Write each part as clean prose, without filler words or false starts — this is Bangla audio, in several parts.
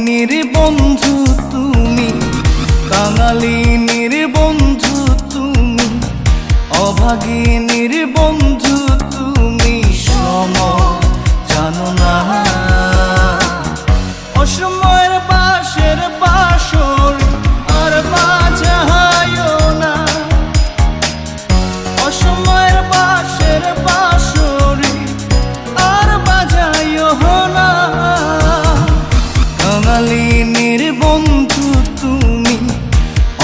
অভাগিনীর বন্ধু তুমি, কাঙালিনীর বন্ধু তুমি, অভাগিনীর বন্ধু তুমি, সম জানো না। অসময়ের বাঁশের বাঁশর আর বাজায়ও না, অসময়ের বাঁশের বাঁশরি আর বাজায়ও না। কাঙালিনীর বন্ধু তুমি,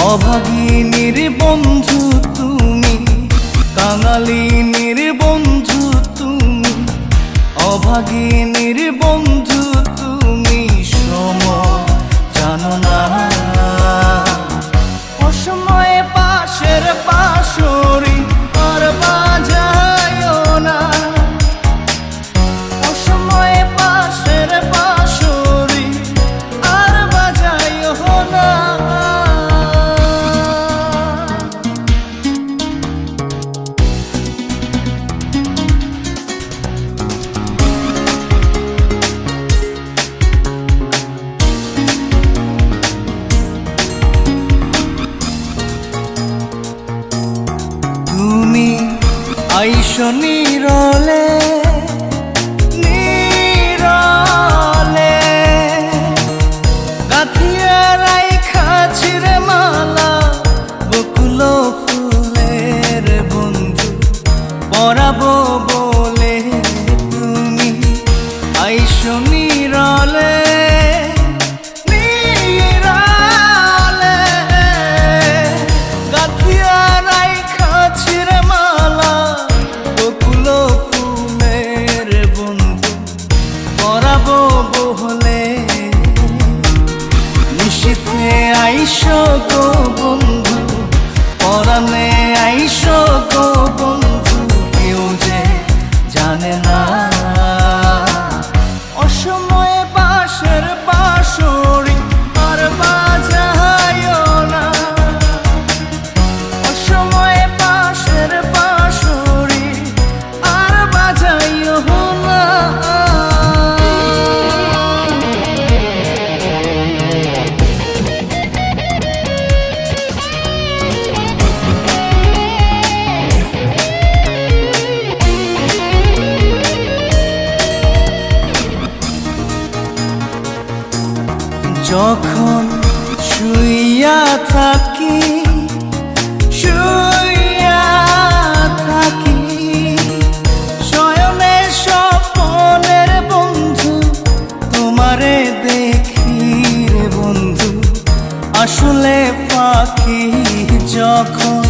অভাগিনীর বন্ধু তুমি, কাঙালিনীর বন্ধু তুমি, অভাগিনীর বন্ধু তুমি, সম জানো না। অসময়ে পাশের পাশরি আর বাজায়ও না, অসময়ে পাশের পাশরি আর বাজায়ও না। তুমি আইসো নীরলে নীরলে, গাথিয়া রাইখা ছিঁড়ে মালা বকুল ফুলের বন্ধু পরাবো বলে। তুমি আইসো নীরলে নীরলে, গাথিয়া রাইখা ছিঁড়ে মালা বকুল ফুলের বন্ধু পরাবো বলে। নিশীথে আইসো গো বন্ধু, পরাণে আইসো গো বন্ধু, কেউ যে জানে না। অসময়ে বাঁশের বাঁশরি আর বাজায়ও না, অসময়ে বাঁশের বাঁশরি আর বাজায়ও না। যখন শুইয়া থাকি শুইয়া থাকি, শয়নে স্বপনের বন্ধু তোমারে দেখি রে বন্ধু, আসলে পাখি। যখন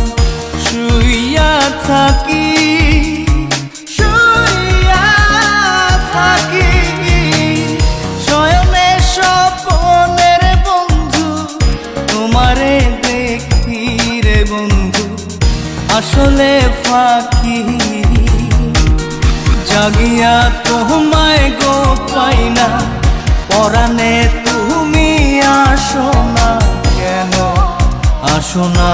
শুইয়া থাকি শুইয়া থাকি, শয়নে স্বপনের বন্ধু তোমারে দেখি রে বন্ধু, আসলে ফাঁকি। জাগিয়া তোমায় গো পাই না, পরাণে তুমি আসো না, কেন আসো না।